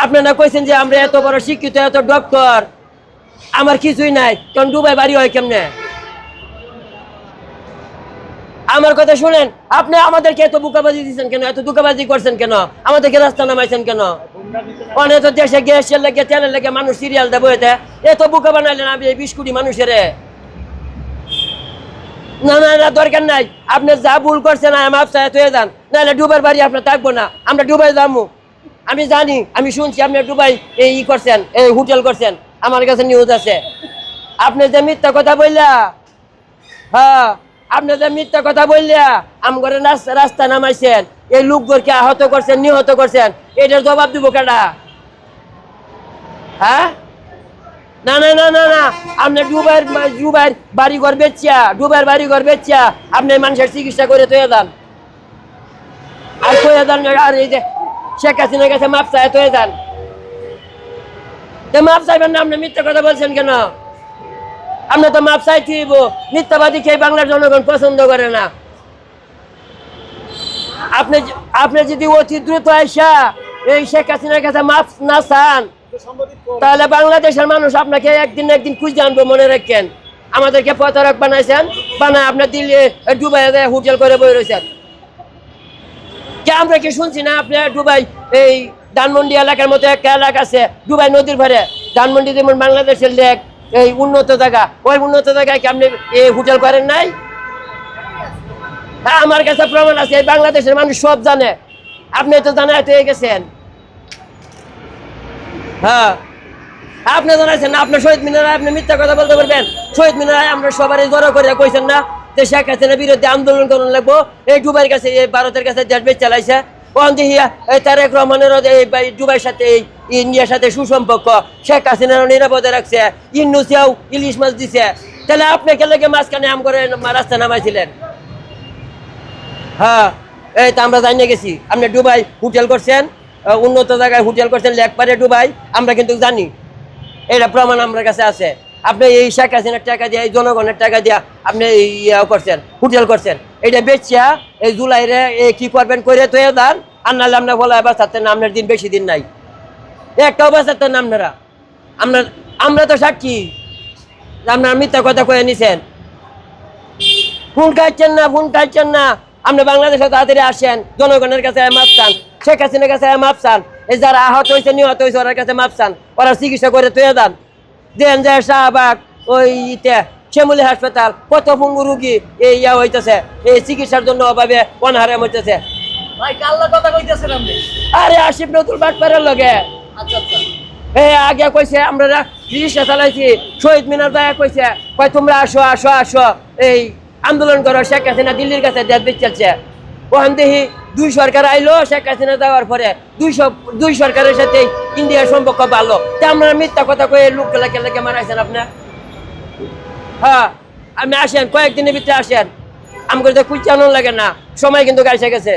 আপনারা কইছেন যে আমরা এত বড় শিক্ষিত, এত ডক্টর, আমার কিছুই নাই, কারণ দুবাই বাড়ি হয় কেমনে? আমার কথা শুনেন, আপনি আমাদেরকে এত বুকাবাজি দিচ্ছেন কেন, এত দুকাবাজি করছেন কেন, আমাদেরকে রাস্তা নামাইছেন কেন? অনেক তো দেশে গ্যাসের লেগে, তেলের লেগে মানুষ সিরিয়াল দেবো, এত বুকা বানাইলেন আপনি 20 কোটি মানুষের। না না না, দরকার নাই, আপনি যা ভুল করছেন মাপ চাই হয়ে যান, নাহলে ডুবার বাড়ি আপনার থাকবো না, আমরা ডুবাই যাবো। আমি জানি, আমি শুনছি আপনি ডুবাই এই করছেন, এই হোটেল করছেন, আমার কাছে নিউজ আছে। আপনি যে মিথ্যা কথা বললা, হ্যাঁ, আপনি যে মিথ্যা কথা বললা আমগরে রাস্তা নামাইছেন, এই লোকদেরকে আহত করছেন, নিহত করছেন, এটার জবাব দিব কেডা? হ্যাঁ, না না না না না, আপনি ডুবাইয়ের বাড়ি ঘর বেচিয়া, ডুবাইয়ের বাড়ি ঘর বেচিয়া আপনি মানুষের চিকিৎসা করে তৈরি যান, আর তৈরি যান। আর এই যে শেখ হাসিনার কাছে মাপ চায় তৈরি যান, মাপ চাইবেন না? আপনি মিথ্যা কথা বলছেন কেন? আপনি তো মাপ চাইতে হইব, মিথ্যাবাদী খেয়ে বাংলার জনগণ পছন্দ করে না। আপনি আপনি যদি অতি দ্রুত আইসা এই শেখ হাসিনার কাছে মাপ না চান, তাহলে বাংলাদেশের মানুষ আপনাকে একদিন না একদিন খুঁজে আনবো, মনে রাখেন। আমাদেরকে প্রতারক বানাইছেন, বানায় আপনার দিল্লি দুবাই হোটেল করে বই রয়েছেন। আমরা কি শুনছি না আপনি দুবাই এই ধানমন্ডি এলাকার মতো একটা এলাকা আছে দুবাই নদীর ধারে, ধানমন্ডি যেমন বাংলাদেশের লেক, এই উন্নত জায়গা, ওই উন্নত জায়গায় কি আপনি এই হোটেল করেন নাই? আমার কাছে প্রমাণ আছে, এই বাংলাদেশের মানুষ সব জানে, আপনি তো জানাই হয়ে গেছেন। হ্যাঁ, আপনি জানাইছেন না, আপনার শহীদ মিনারে আপনি মিথ্যা কথা বলতে পারবেন? শহীদ মিনারে আমরা সবারই জড়ো করে কইছেন না যে শেখ হাসিনার বিরুদ্ধে আন্দোলন করুন লাগবো, এই দুবাইয়ের কাছে, এই ভারতের কাছে দেশ বেচ চালাইছে। ওখান থেকে তারেক রহমানের এই দুবাইয়ের সাথে, এই ইন্ডিয়ার সাথে সুসম্পর্ক, শেখ হাসিনার নিরাপদে রাখছে, ইন্ডোনেশিয়াও ইলিশ মাছ দিছে। তাহলে আপনি কেলেকে মাঝখানে আম করে রাস্তা নামাইছিলেন? হ্যাঁ, এই তো আমরা জানিয়ে গেছি আপনি দুবাই হোটেল করছেন, উন্নত জায়গায় হোটেল করছেন, লেক পারে দুবাই, আমরা কিন্তু জানি, এটা প্রমাণ আমার কাছে আছে। আপনি এই শেখ হাসিনার টাকা দিয়ে, এই জনগণের টাকা দিয়া আপনি ইয়া করছেন, হোটেল করছেন, এটা বেচিয়া এই জুলাইরে কি করবেন করে তো দান, আর নাহলে আপনার বলা বাঁচাতেন না, আপনার দিন বেশি দিন নাই, একটাও বাঁচাতেন না আপনারা। আমরা তো সাক্ষী, আপনার মিথ্যা কথা কয়ে নিছেন। ফোন খাচ্ছেন না, ফোন খাচ্ছেন না, আপনি বাংলাদেশে তাড়াতাড়ি আসেন, জনগণের কাছে মাপ চান, শেখ হাসিনার কাছে মাপ চান, এই যারা আহত হয়েছে, নিহত হয়েছে, ওর কাছে মাপ চান, ওরা চিকিৎসা করে তুলে দেন। দেন যে শাহবাগ, ওই শ্যামলী হাসপাতাল, কত পঙ্গু রুগী এই ইয়া হইতেছে, এই চিকিৎসার জন্য অভাবে অনাহারে হইতেছে। আরে আসিফ নজরুল বাটপাড়ার লগে। আচ্ছা আচ্ছা, আগে কইছে আমরা রিক্সা চালাইছি, শহীদ মিনার যায় কইছে, কয় তোমরা আসো আসো আসো, এই আন্দোলন করো, শেখ হাসিনা দিল্লির কাছে দেশ বেচছে। ওখান দেখি 2 সরকার আইলো, শেখ হাসিনা যাওয়ার পরে 2 সরকারের সাথে ইন্ডিয়ার সম্পর্ক ভালো। তা আমরা মিথ্যা কথা কয়ে লোক কেলাকে মারাইছেন আপনার। হ্যাঁ, আপনি আসেন, কয়েকদিনের ভিতরে আসেন, আমাকে তো কুচানো লাগে না, সময় কিন্তু গাইছে গেছে।